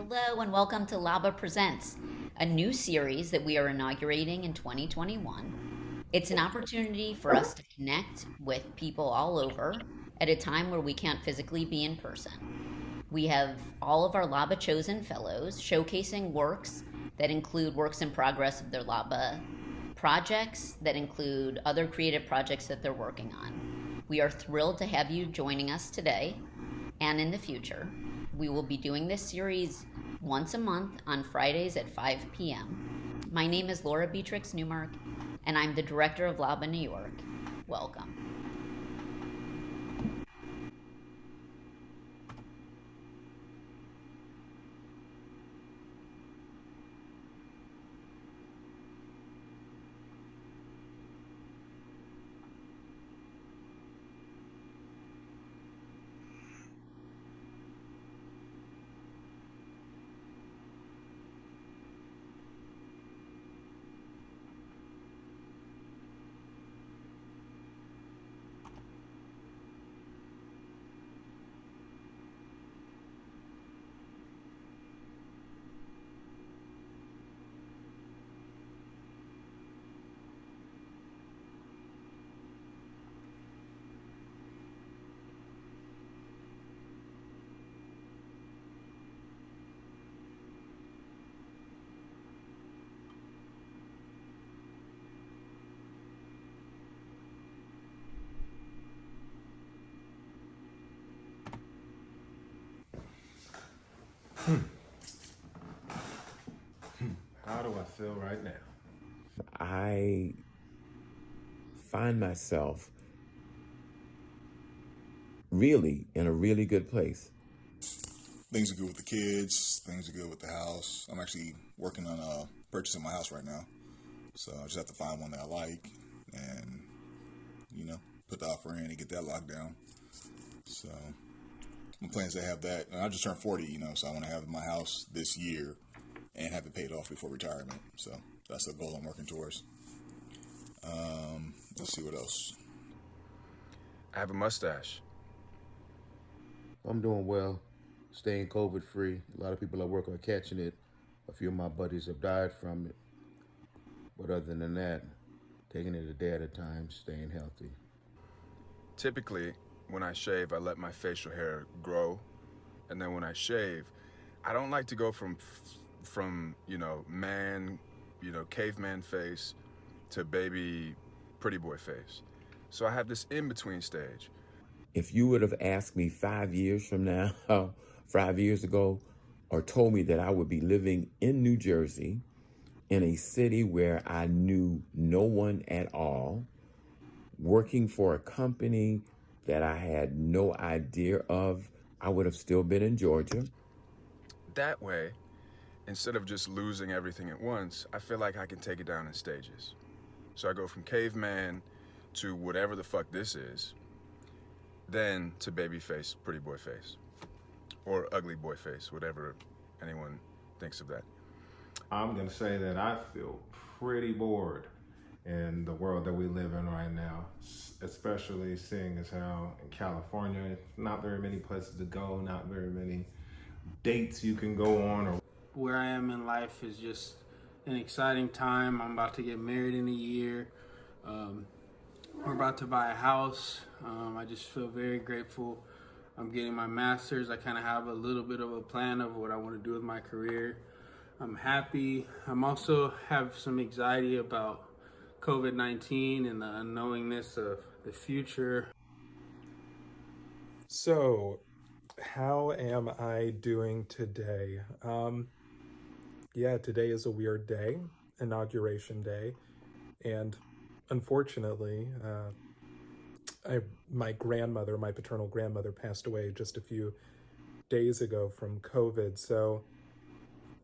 Hello and welcome to LABA Presents, a new series that we are inaugurating in 2021. It's an opportunity for us to connect with people all over at a time where we can't physically be in person. We have all of our LABA chosen fellows showcasing works that include works in progress of their LABA projects, that include other creative projects that they're working on. We are thrilled to have you joining us today and in the future. We will be doing this series once a month on Fridays at 5 p.m. My name is Laura Beatrix Newmark, and I'm the director of LABA New York. Welcome. How do I feel right now? I find myself really in a really good place. Things are good with the kids. Things are good with the house. I'm actually working on purchasing my house right now. So I just have to find one that I like and, put the offer in and get that locked down. So my plan is to have that. And I just turned 40, so I want to have my house this year and have it paid off before retirement. So that's the goal I'm working towards. Let's see what else. I have a mustache. I'm doing well, staying COVID free. A lot of people I work are catching it. A few of my buddies have died from it. But other than that, taking it a day at a time, staying healthy. Typically, when I shave, I let my facial hair grow. And then when I shave, I don't like to go from man, caveman face to baby pretty boy face. So I have this in-between stage. If you would have asked me 5 years from now, 5 years ago, or told me that I would be living in New Jersey, in a city where I knew no one at all, working for a company that I had no idea of, I would have still been in Georgia. That way, instead of just losing everything at once, I feel like I can take it down in stages. So I go from caveman to whatever the fuck this is, then to baby face, pretty boy face, or ugly boy face, whatever anyone thinks of that. I'm going to say that I feel pretty bored in the world that we live in right now, especially seeing as how in California, not very many places to go, not very many dates you can go on. Or where I am in life is just an exciting time. I'm about to get married in a year. We're about to buy a house. I just feel very grateful. I'm getting my master's. I kind of have a little bit of a plan of what I want to do with my career. I'm happy. I'm also have some anxiety about COVID-19 and the unknowingness of the future. So, how am I doing today? Today is a weird day, inauguration day, and unfortunately, my paternal grandmother, passed away just a few days ago from COVID. So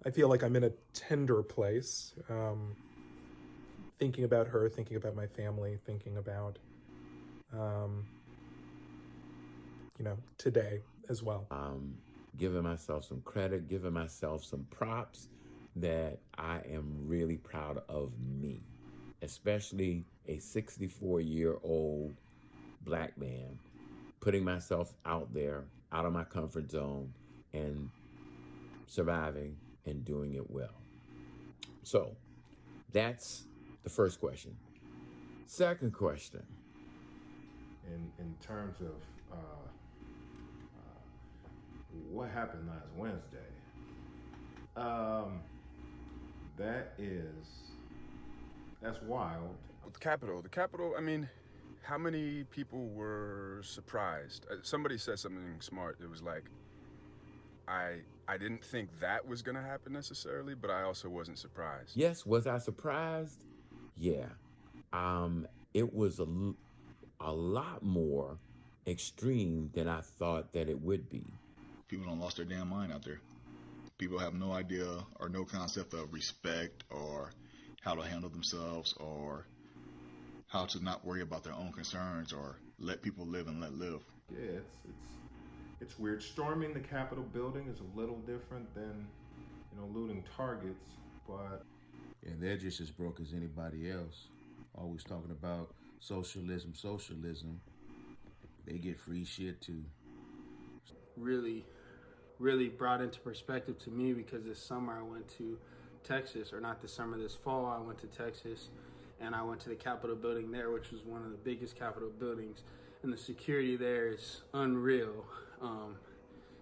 I feel like I'm in a tender place, thinking about her, thinking about my family, thinking about, today as well. Giving myself some credit, giving myself some props that I am really proud of me, especially a 64-year-old Black man, putting myself out there, out of my comfort zone, and surviving and doing it well. So that's the first question. Second question. In terms of what happened last Wednesday, that's wild. The Capitol, I mean, how many people were surprised? Somebody said something smart. It was like, I didn't think that was going to happen necessarily, but I also wasn't surprised. Yes, was I surprised? Yeah. It was a lot more extreme than I thought that it would be. People don't lost their damn mind out there. People have no idea or no concept of respect or how to handle themselves or how to not worry about their own concerns or let people live and let live. Yeah, it's weird. Storming the Capitol building is a little different than, looting targets, but And they're just as broke as anybody else. Always talking about socialism. They get free shit too. Really, really brought into perspective to me because this summer I went to Texas, or not this summer, this fall I went to Texas, and I went to the Capitol building there, which was one of the biggest Capitol buildings, and the security there is unreal.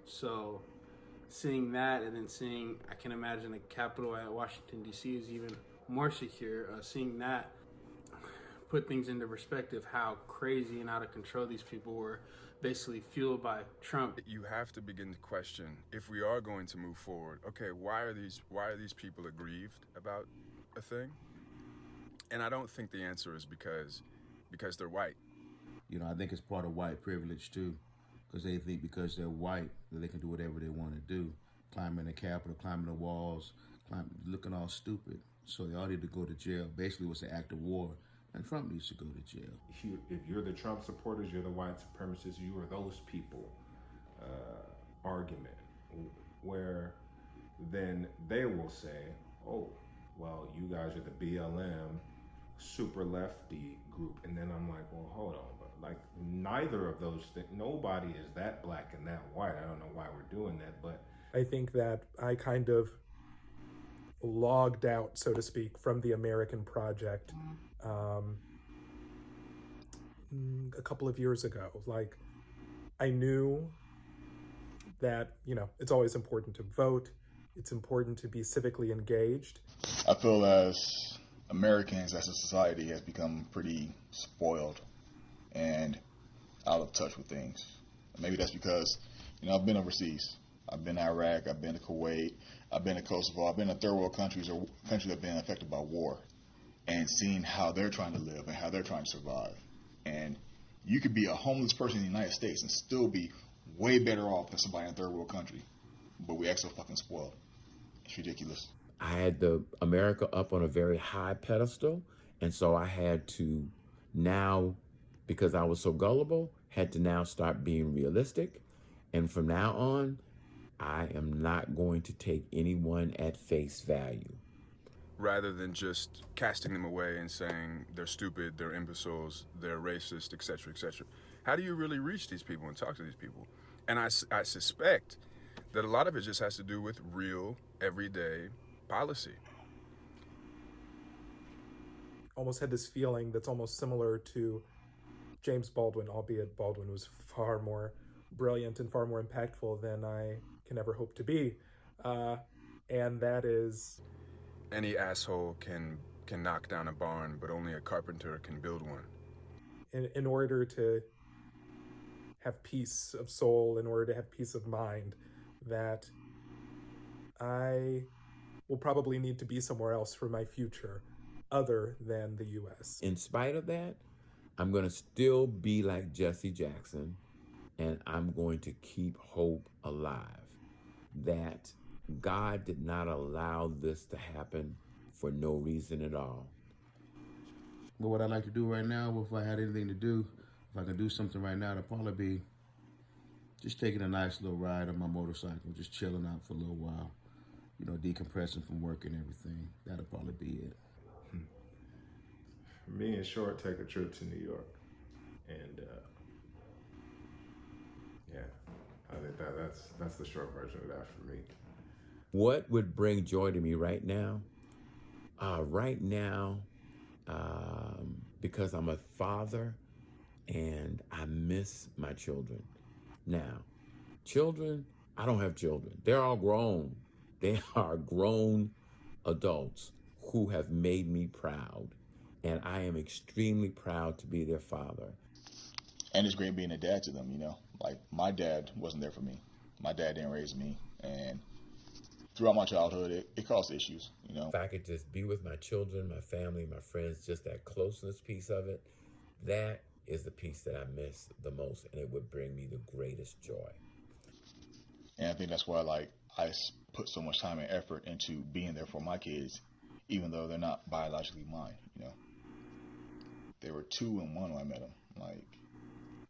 So seeing that, and then seeing, I can imagine the Capitol at Washington D.C. is even more secure. Seeing that put things into perspective, how crazy and out of control these people were, basically fueled by Trump. You have to begin to question, if we are going to move forward, okay, why are these people aggrieved about a thing? And I don't think the answer is because they're white. I think it's part of white privilege too, because they think because they're white that they can do whatever they want to do, climbing the Capitol, climbing the walls, looking all stupid. So they all need to go to jail. Basically, it was an act of war, and Trump needs to go to jail. If you're the Trump supporters, you're the white supremacists, you are those people argument, where then they will say, oh, well, you guys are the BLM, super lefty group. And then I'm like, well, hold on. But like, neither of those things, nobody is that black and that white. I don't know why we're doing that, but I think that I kind of logged out, so to speak, from the American Project a couple of years ago. Like, I knew that, it's always important to vote. It's important to be civically engaged. I feel as Americans, as a society, has become pretty spoiled and out of touch with things. Maybe that's because, I've been overseas. I've been to Iraq, I've been to Kuwait, I've been to Kosovo, I've been to third world countries or countries that have been affected by war, and seeing how they're trying to live and how they're trying to survive. And you could be a homeless person in the United States and still be way better off than somebody in a third world country. But we act so fucking spoiled. It's ridiculous. I had the America up on a very high pedestal, and so I had to now, because I was so gullible, had to now start being realistic. And from now on, I am not going to take anyone at face value. Rather than just casting them away and saying they're stupid, they're imbeciles, they're racist, etc., etc. How do you really reach these people and talk to these people? And I suspect that a lot of it just has to do with real, everyday policy. Almost had this feeling that's almost similar to James Baldwin, albeit Baldwin was far more brilliant and far more impactful than I can ever hope to be. And that is, any asshole can knock down a barn, but only a carpenter can build one. in order to have peace of soul, in order to have peace of mind, that I will probably need to be somewhere else for my future other than the U.S. In spite of that, I'm going to still be like Jesse Jackson, and I'm going to keep hope alive that God did not allow this to happen for no reason at all. But what I'd like to do right now, if I had anything to do, if I could do something right now, it'd probably be just taking a nice little ride on my motorcycle, just chilling out for a little while, decompressing from work and everything. That'll probably be it. For me, in short, take a trip to New York. And yeah, I think that's the short version of that for me. What would bring joy to me right now? Right now, because I'm a father and I miss my children. Now, children, I don't have children. They're all grown. They are grown adults who have made me proud. And I am extremely proud to be their father. And it's great being a dad to them, you know. Like, my dad wasn't there for me. My dad didn't raise me. And throughout my childhood, it caused issues, you know. If I could just be with my children, my family, my friends, just that closeness piece of it, that is the piece that I miss the most, and it would bring me the greatest joy. And I think that's why, like, put so much time and effort into being there for my kids, even though they're not biologically mine, you know. They were 2 and 1 when I met them. Like,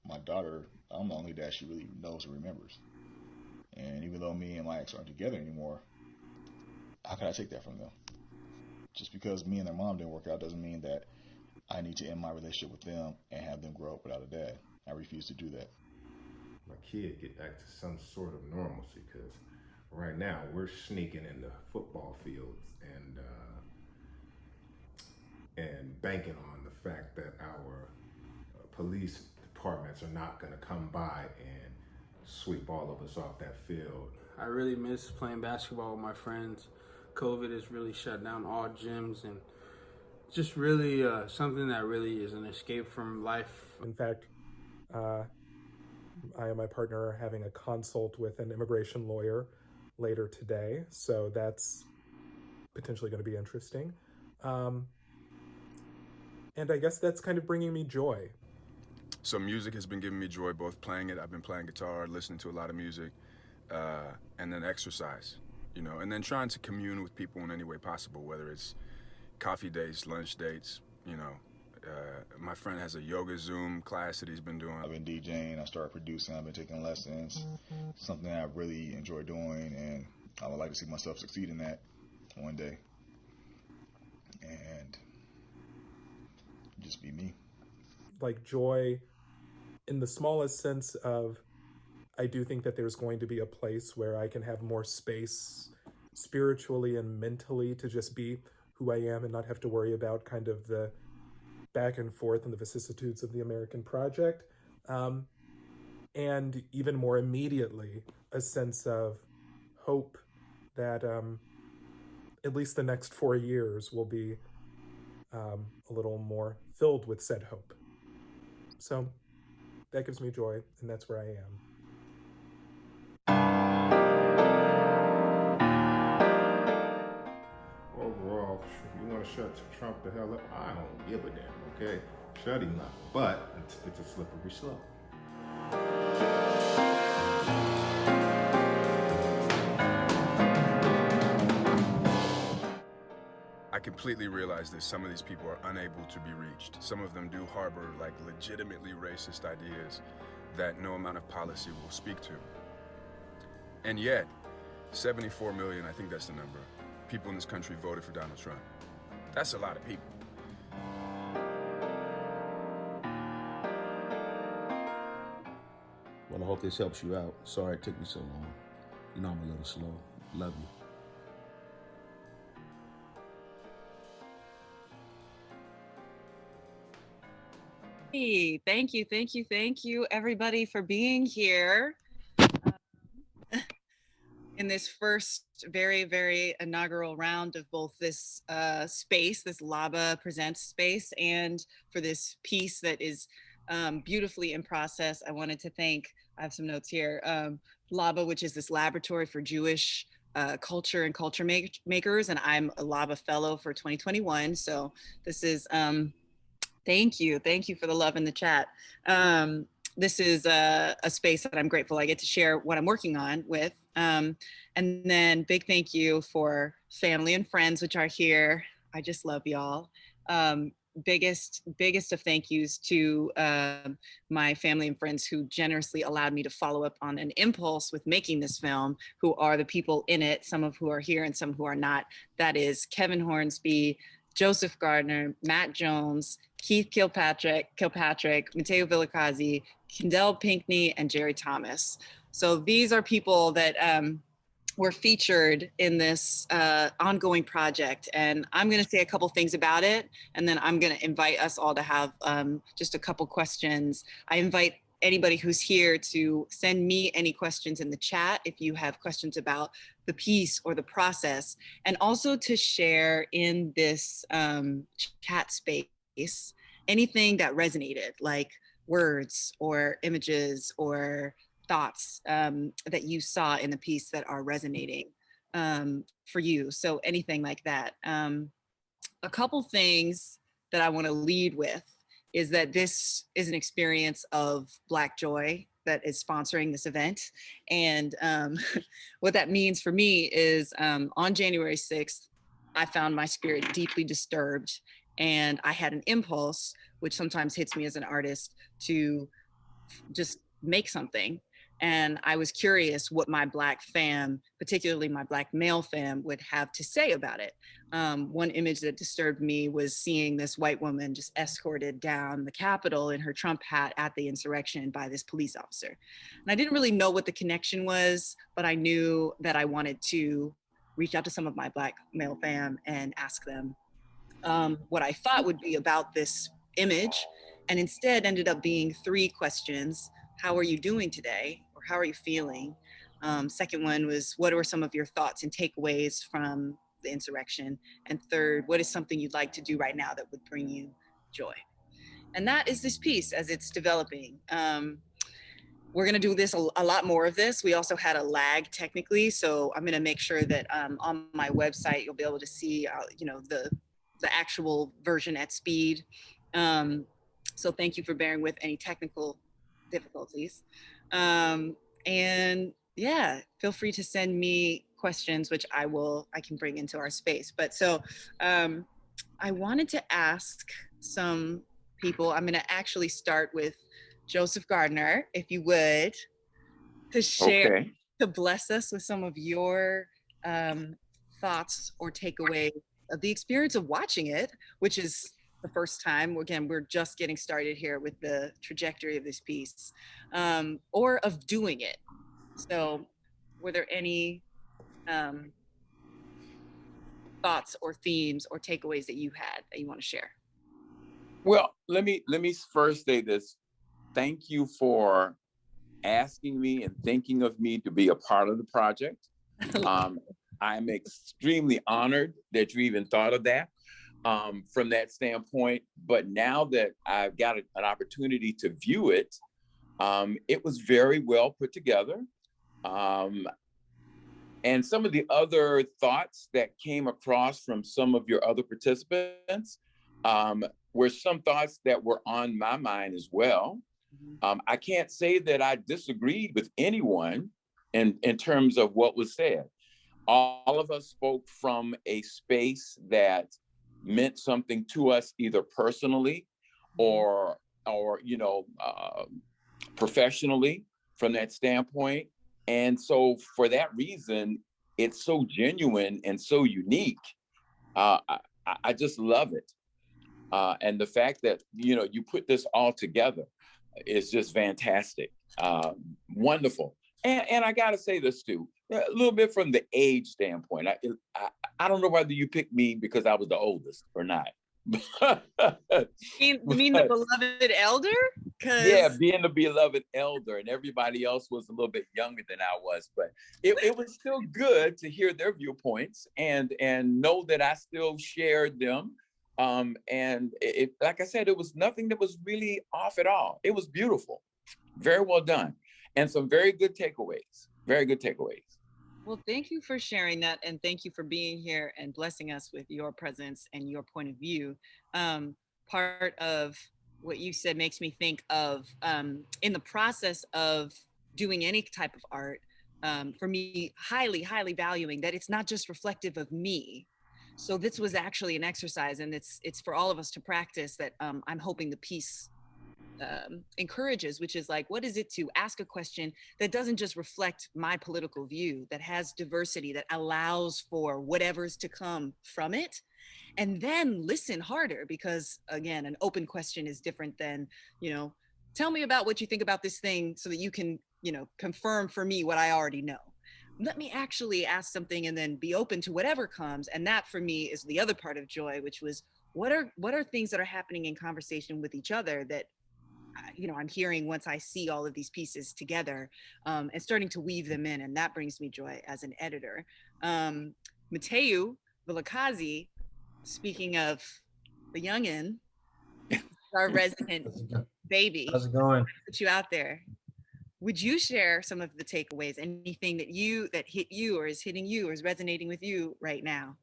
my daughter, I'm the only dad she really knows and remembers. And even though me and my ex aren't together anymore, how could I take that from them? Just because me and their mom didn't work out doesn't mean that I need to end my relationship with them and have them grow up without a dad. I refuse to do that. My kid get back to some sort of normalcy, because right now we're sneaking in the football fields and banking on the fact that our police departments are not going to come by and sweep all of us off that field. I really miss playing basketball with my friends. COVID has really shut down all gyms, and just really something that really is an escape from life. In fact, I and my partner are having a consult with an immigration lawyer later today, so that's potentially going to be interesting. And I guess that's kind of bringing me joy. So music has been giving me joy, both playing it. I've been playing guitar, listening to a lot of music, and then exercise, you know, and then trying to commune with people in any way possible, whether it's coffee dates, lunch dates, you know. My friend has a yoga Zoom class that he's been doing. I've been DJing, I started producing, I've been taking lessons, something that I really enjoy doing, and I would like to see myself succeed in that one day. And just be me. Like joy in the smallest sense of, I do think that there's going to be a place where I can have more space spiritually and mentally to just be who I am and not have to worry about kind of the back and forth and the vicissitudes of the American project. And even more immediately, a sense of hope that at least the next 4 years will be a little more filled with said hope. So that gives me joy, and that's where I am. Overall, if you want to shut Trump the hell up, I don't give a damn, okay? Shut him up. But it's a slippery slope. I completely realize that some of these people are unable to be reached. Some of them do harbor like legitimately racist ideas that no amount of policy will speak to. And yet, 74 million, I think that's the number, people in this country voted for Donald Trump. That's a lot of people. Well, I hope this helps you out. Sorry it took me so long. You know I'm a little slow. Love you. Hey, thank you, everybody, for being here in this first very, very inaugural round of both this space, this LABA Presents space, and for this piece that is beautifully in process. I wanted to thank, I have some notes here, LABA, which is this laboratory for Jewish culture and culture makers, and I'm a LABA fellow for 2021. So this is, thank you for the love in the chat. This is a space that I'm grateful I get to share what I'm working on with. And then big thank you for family and friends, which are here. I just love y'all. Biggest of thank yous to my family and friends who generously allowed me to follow up on an impulse with making this film, who are the people in it, some of who are here and some who are not. That is Kevin Hornsby, Joseph Gardner, Matt Jones, Keith Kilpatrick, Matteo Villacazzi, Kendall Pinkney, and Jerry Thomas. So these are people that were featured in this ongoing project. And I'm going to say a couple things about it, and then I'm going to invite us all to have just a couple questions. I invite anybody who's here to send me any questions in the chat if you have questions about the piece or the process, and also to share in this chat space anything that resonated, like words or images or thoughts that you saw in the piece that are resonating for you. So anything like that. A couple things that I want to lead with is that this is an experience of Black joy that is sponsoring this event. And what that means for me is on January 6th, I found my spirit deeply disturbed, and I had an impulse, which sometimes hits me as an artist, to just make something. And I was curious what my Black fam, particularly my Black male fam, would have to say about it. One image that disturbed me was seeing this white woman just escorted down the Capitol in her Trump hat at the insurrection by this police officer. And I didn't really know what the connection was, but I knew that I wanted to reach out to some of my Black male fam and ask them what I thought would be about this image, and instead ended up being 3 questions. How are you doing today? Or how are you feeling? Second one was, what were some of your thoughts and takeaways from the insurrection? And third, what is something you'd like to do right now that would bring you joy? And that is this piece as it's developing. We're going to do this a lot more of this. We also had a lag technically, so I'm going to make sure that on my website you'll be able to see, the actual version at speed. So thank you for bearing with any technical difficulties. And yeah, feel free to send me questions, which I can bring into our space. But so I wanted to ask some people. I'm going to actually start with Joseph Gardner, if you would, to share, Okay. to bless us with some of your thoughts or takeaways of the experience of watching it, which is the first time. Again, we're just getting started here with the trajectory of this piece, or of doing it. So were there any thoughts or themes or takeaways that you had that you want to share? Well, let me first say this. Thank you for asking me and thinking of me to be a part of the project. I'm extremely honored that you even thought of that from that standpoint. But now that I've got an opportunity to view it, it was very well put together. And some of the other thoughts that came across from some of your other participants were some thoughts that were on my mind as well. I can't say that I disagreed with anyone in terms of what was said. All of us spoke from a space that meant something to us, either personally or professionally from that standpoint. And so for that reason, it's so genuine and so unique. I just love it. And the fact that, you put this all together is just fantastic. Wonderful. And I got to say this too, a little bit from the age standpoint. I don't know whether you picked me because I was the oldest or not. You mean the beloved elder? Yeah, being the beloved elder, and everybody else was a little bit younger than I was, but it was still good to hear their viewpoints and know that I still shared them. And it, like I said, it was nothing that was really off at all. It was beautiful, very well done, and some very good takeaways. Very good takeaways. Well, thank you for sharing that, and thank you for being here and blessing us with your presence and your point of view. Part of what you said makes me think of in the process of doing any type of art, for me, highly, highly valuing that it's not just reflective of me. So this was actually an exercise, and it's for all of us to practice that. I'm hoping the piece encourages, which is like, what is it to ask a question that doesn't just reflect my political view, that has diversity, that allows for whatever's to come from it, and then listen harder, because again, an open question is different than, tell me about what you think about this thing so that you can, confirm for me what I already know. let me actually ask something and then be open to whatever comes. And that for me is the other part of joy, which was what are things that are happening in conversation with each other that I'm hearing once I see all of these pieces together, and starting to weave them in, and that brings me joy as an editor. Mateu Vilakazi, speaking of the youngin, our resident baby, How's it going? put you out there. Would you share some of the takeaways? Anything that hit you, or is hitting you, or is resonating with you right now?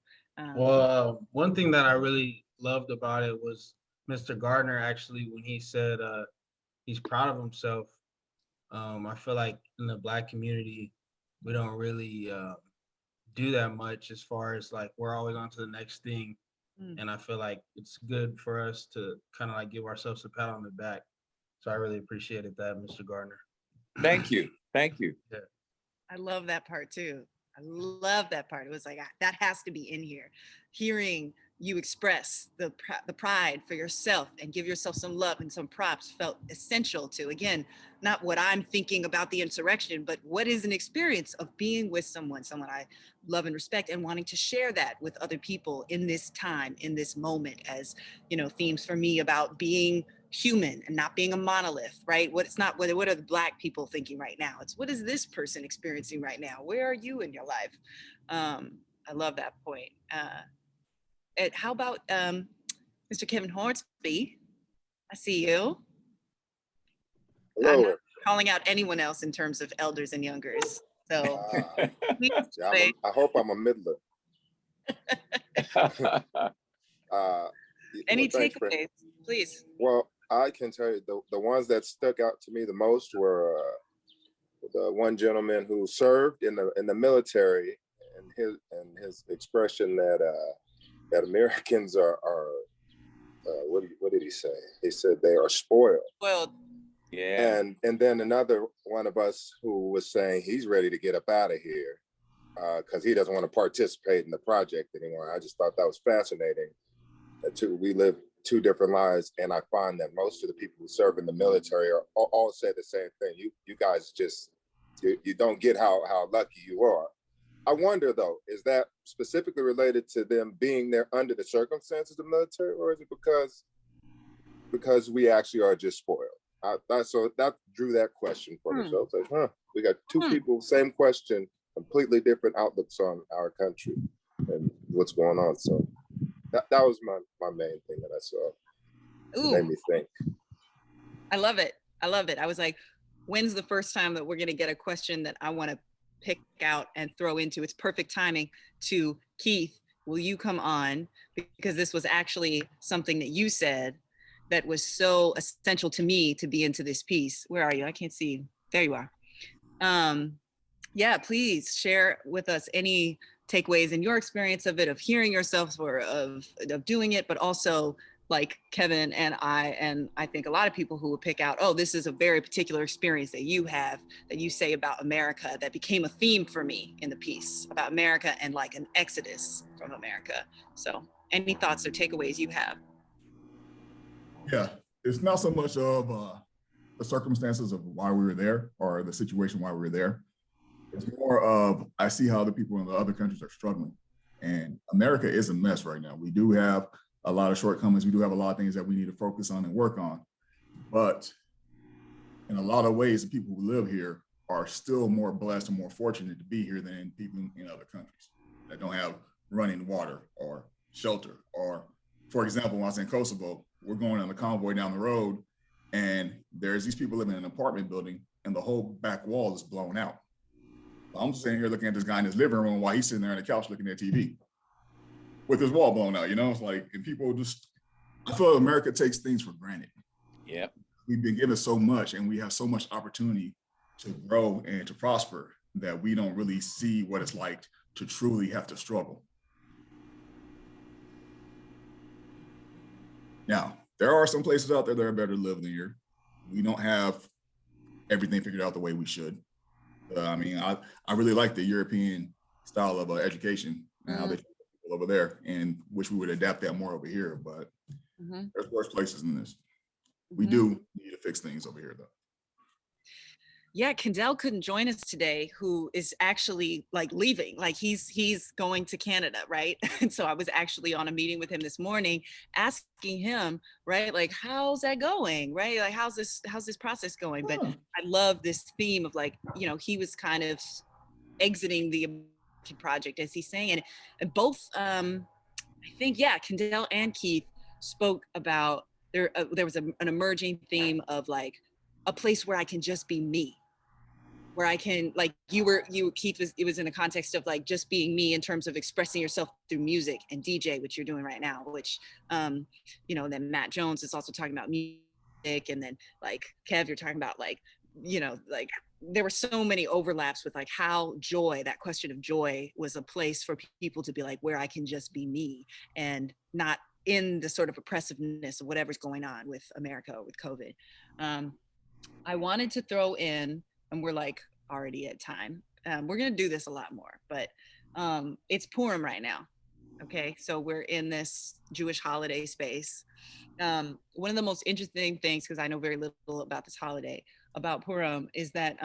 Well, one thing that I really loved about it was Mr. Gardner actually when he said he's proud of himself. I feel like in the Black community, we don't really do that much as far as like we're always on to the next thing. And I feel like it's good for us to kind of like give ourselves a pat on the back. So I really appreciated that, Mr. Gardner. Thank you. Thank you. Yeah. I love that part too. I love that part. It was like, that has to be in here. Hearing you express the pride for yourself and give yourself some love and some props felt essential to, again, not what I'm thinking about the insurrection, but what is an experience of being with someone I love and respect, and wanting to share that with other people in this time, in this moment, as, themes for me about being human and not being a monolith, right? What are the Black people thinking right now? It's what is this person experiencing right now? Where are you in your life? I love that point. How about Mr. Kevin Hornsby? I see you. Hello. I'm not calling out anyone else in terms of elders and youngers. So I hope I'm a middler. Any takeaways, please? Well, I can tell you the ones that stuck out to me the most were the one gentleman who served in the military, and his expression that Americans are what did he say? He said they are spoiled. Spoiled. Yeah. And then another one of us who was saying he's ready to get up out of here because he doesn't want to participate in the project anymore. I just thought that was fascinating. We live two different lives, and I find that most of the people who serve in the military all say the same thing. You guys just you don't get how lucky you are. I wonder though, is that specifically related to them being there under the circumstances of the military, or is it because we actually are just spoiled? So that drew that question for me. So I was like, we got two people, same question, completely different outlooks on our country and what's going on. So that was my main thing that I saw. It made me think. I love it. I was like, when's the first time that we're going to get a question that I want to pick out and throw into? It's perfect timing to Keith. Will you come on? Because this was actually something that you said that was so essential to me to be into this piece. Where are you? I can't see you. There you are. Yeah, please share with us any takeaways in your experience of it, of hearing yourself, or of doing it, but also like Kevin and I think a lot of people who will pick out, oh, this is a very particular experience that you have, that you say about America, that became a theme for me in the piece about America and like an exodus from America. So any thoughts or takeaways you have? Yeah, it's not so much of the circumstances of why we were there or the situation why we were there. It's more of, I see how the people in the other countries are struggling. And America is a mess right now. We do have a lot of shortcomings. We do have a lot of things that we need to focus on and work on. But in a lot of ways, the people who live here are still more blessed and more fortunate to be here than people in other countries that don't have running water or shelter. Or, for example, when I was in Kosovo, we're going on a convoy down the road, and there's these people living in an apartment building, and the whole back wall is blown out. I'm just sitting here looking at this guy in his living room while he's sitting there on the couch looking at TV with his wall blown out, It's like, and people just, I feel like America takes things for granted. Yep. We've been given so much, and we have so much opportunity to grow and to prosper that we don't really see what it's like to truly have to struggle. Now, there are some places out there that are better to live than here. We don't have everything figured out the way we should. I really like the European style of education and how they treat people over there, and wish we would adapt that more over here. But there's worse places than this. We do need to fix things over here, though. yeah, Kendall couldn't join us today, who is actually like leaving, like he's going to Canada, right? And so I was actually on a meeting with him this morning, asking him, right, like how's that going, right? Like how's this process going? But I love this theme of like, you know, he was kind of exiting the American project, as he's saying, and both I think, yeah, Kendall and Keith spoke about there was an emerging theme of like a place where I can just be me, where I can, like Keith, it was in the context of like just being me in terms of expressing yourself through music and DJ, which you're doing right now, which, you know, then Matt Jones is also talking about music. And then like Kev, you're talking about like, you know, like there were so many overlaps with like how joy, that question of joy was a place for people to be like, where I can just be me and not in the sort of oppressiveness of whatever's going on with America or with COVID. I wanted to throw in, and we're like already at time. We're gonna do this a lot more, but it's Purim right now. Okay, so we're in this Jewish holiday space. One of the most interesting things, because I know very little about this holiday, about Purim, is that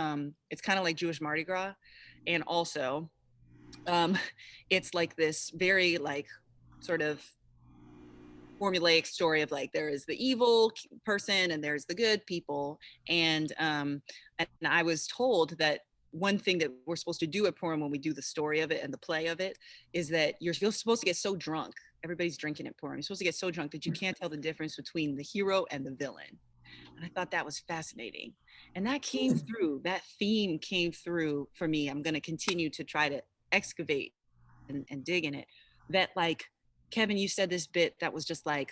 it's kind of like Jewish Mardi Gras, and also it's like this very like sort of formulaic story of like there is the evil person and there's the good people, and I was told that one thing that we're supposed to do at Purim when we do the story of it and the play of it is that you're supposed to get so drunk, everybody's drinking at Purim, you're supposed to get so drunk that you can't tell the difference between the hero and the villain. And I thought that was fascinating, and that came through, that theme came through for me. I'm going to continue to try to excavate and dig in it, that like Kevin, you said this bit that was just like,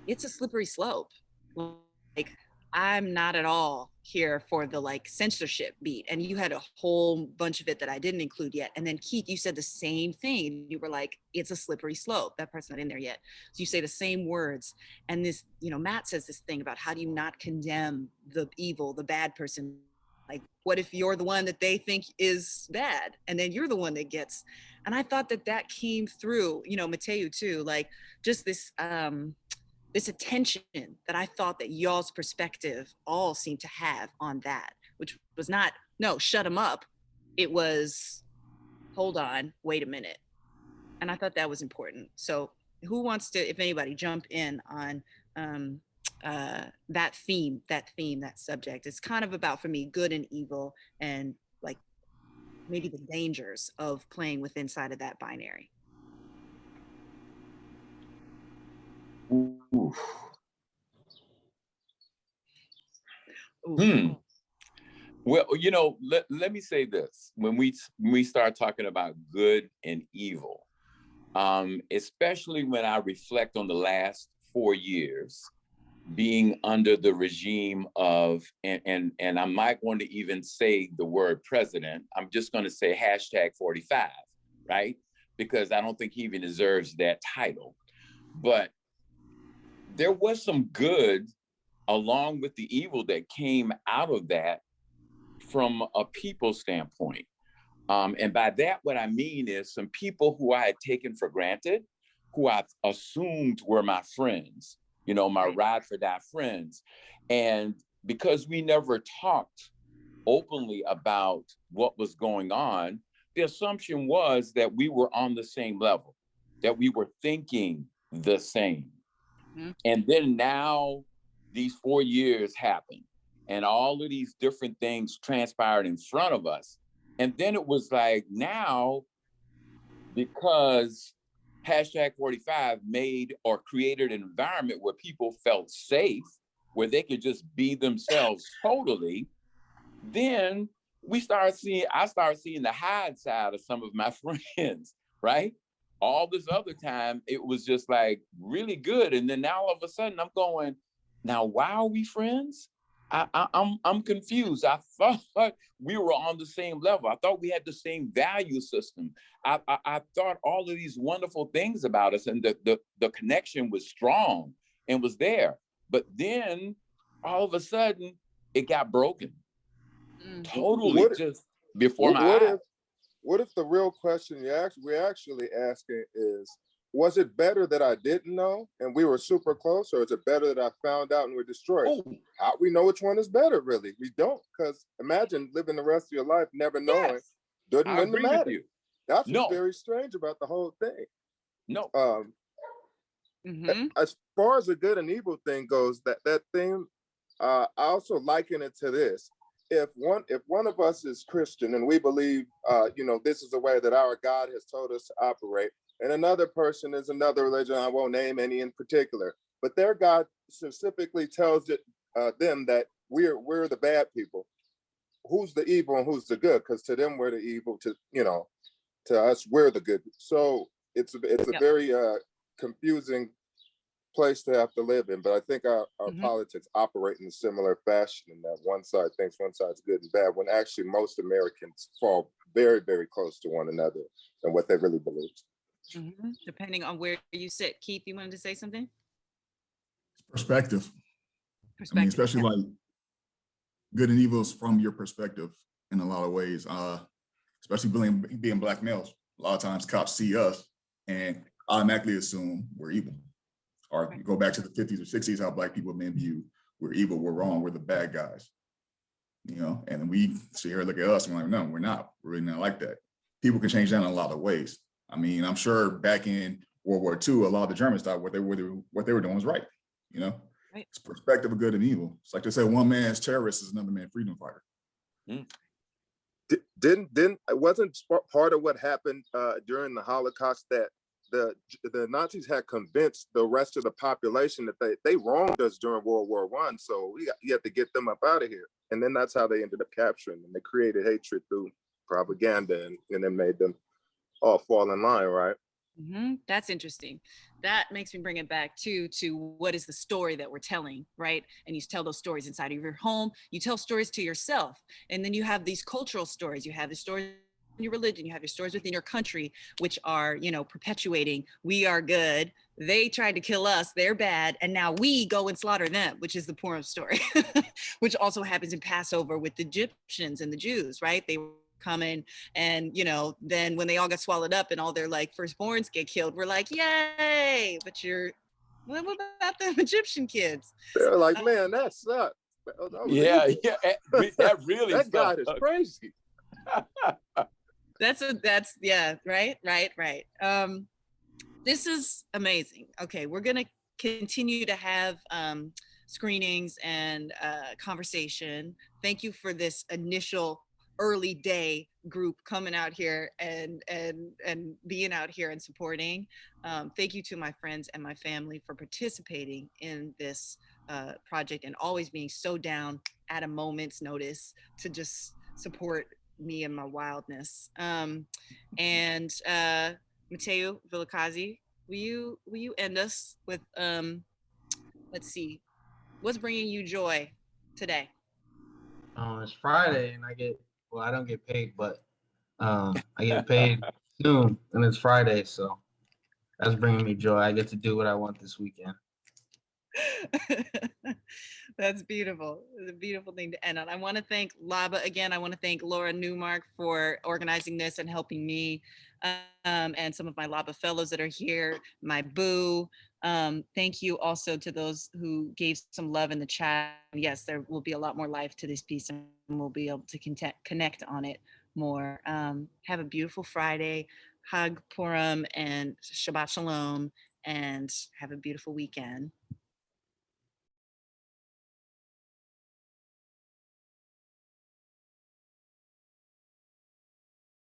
it's a slippery slope. Like, I'm not at all here for the like censorship beat. And you had a whole bunch of it that I didn't include yet. And then Keith, you said the same thing. You were like, it's a slippery slope. That part's not in there yet. So you say the same words. And this, you know, Matt says this thing about how do you not condemn the evil, the bad person? Like, what if you're the one that they think is bad? And then you're the one that gets, and I thought that that came through, you know, Mateo too, like just this, this attention that I thought that y'all's perspective all seemed to have on that, which was not, no, shut them up. It was, hold on, wait a minute. And I thought that was important. So who wants to, if anybody, jump in on that theme, that subject? It's kind of about, for me, good and evil, and like maybe the dangers of playing with inside of that binary. Ooh. Ooh. Well, you know, let me say this. When we start talking about good and evil, especially when I reflect on the last 4 years being under the regime of, and I'm not going to even say the word president, I'm just going to say #45, right? Because I don't think he even deserves that title. But there was some good along with the evil that came out of that from a people standpoint. And by that, what I mean is some people who I had taken for granted, who I assumed were my friends, you know, my ride for die friends. And because we never talked openly about what was going on, the assumption was that we were on the same level, that we were thinking the same. Mm-hmm. And then now these 4 years happened and all of these different things transpired in front of us. And then it was like, now, because #45 made or created an environment where people felt safe, where they could just be themselves totally, then I started seeing the hide side of some of my friends, right? All this other time, it was just like really good. And then now all of a sudden I'm going, now, why are we friends? I'm confused. I thought we were on the same level. I thought we had the same value system. I thought all of these wonderful things about us, and the connection was strong and was there. But then all of a sudden it got broken. Totally, just before my eyes. What if the real question we're actually asking is, was it better that I didn't know and we were super close, or is it better that I found out and we're destroyed? Oh, How we know which one is better, really? We don't, because imagine living the rest of your life never knowing. yes, Doesn't I win the agree with matter. you. That's what's No, very strange about the whole thing. no. As far as the good and evil thing goes, that thing, I also liken it to this. If one of us is Christian and we believe, this is the way that our God has told us to operate, and another person is another religion, I won't name any in particular, but their God specifically tells them that we're the bad people. Who's the evil and who's the good? Because to them we're the evil. To us we're the good. So it's a very confusing place to have to live in. But I think our politics operate in a similar fashion, in that one side thinks one side's good and bad, when actually most Americans fall very, very close to one another and what they really believe. Depending on where you sit. Keith, you wanted to say something? Perspective. I mean, especially like good and evil is from your perspective in a lot of ways. Especially being Black males. A lot of times cops see us and automatically assume we're evil. Or go back to the 50s or 60s, how Black people have been viewed. We're evil, we're wrong, we're the bad guys. And then we sit here and look at us and we're like, no, we're not. We're really not like that. People can change that in a lot of ways. I mean, I'm sure back in World War II, a lot of the Germans thought what they were doing was right. Right. It's perspective of good and evil. It's like they say, one man's terrorist is another man's freedom fighter. Wasn't part of what happened during the Holocaust that the Nazis had convinced the rest of the population that they wronged us during World War I, so you have to get them up out of here. And then that's how they ended up capturing them. They created hatred through propaganda and then made them all fall in line, right? That's interesting. That makes me bring it back to what is the story that we're telling, right? And you tell those stories inside of your home. You tell stories to yourself, and then you have these cultural stories. You have the stories in your religion. You have your stories within your country, which are perpetuating. We are good. They tried to kill us. They're bad, and now we go and slaughter them, which is the Purim story, which also happens in Passover with the Egyptians and the Jews, right? They coming, and then when they all got swallowed up and all their firstborns get killed, we're like, yay, but what about the Egyptian kids? They're like, man, that sucks. That really that God is crazy. That's right. This is amazing. Okay, we're gonna continue to have screenings and conversation. Thank you for this initial early day group coming out here and being out here and supporting. Thank you to my friends and my family for participating in this project and always being so down at a moment's notice to just support me and my wildness. And Mateo Villakazi, will you end us with let's see, what's bringing you joy today? It's Friday and I don't get paid, but I get paid soon and it's Friday, so that's bringing me joy. I get to do what I want this weekend. That's beautiful. It's a beautiful thing to end on. I want to thank LABA again. I want to thank Laura Newmark for organizing this and helping me, and some of my LABA fellows that are here, my boo. Thank you also to those who gave some love in the chat. Yes, there will be a lot more life to this piece and we'll be able to connect on it more. Have a beautiful Friday. Hug Purim and Shabbat Shalom, and have a beautiful weekend.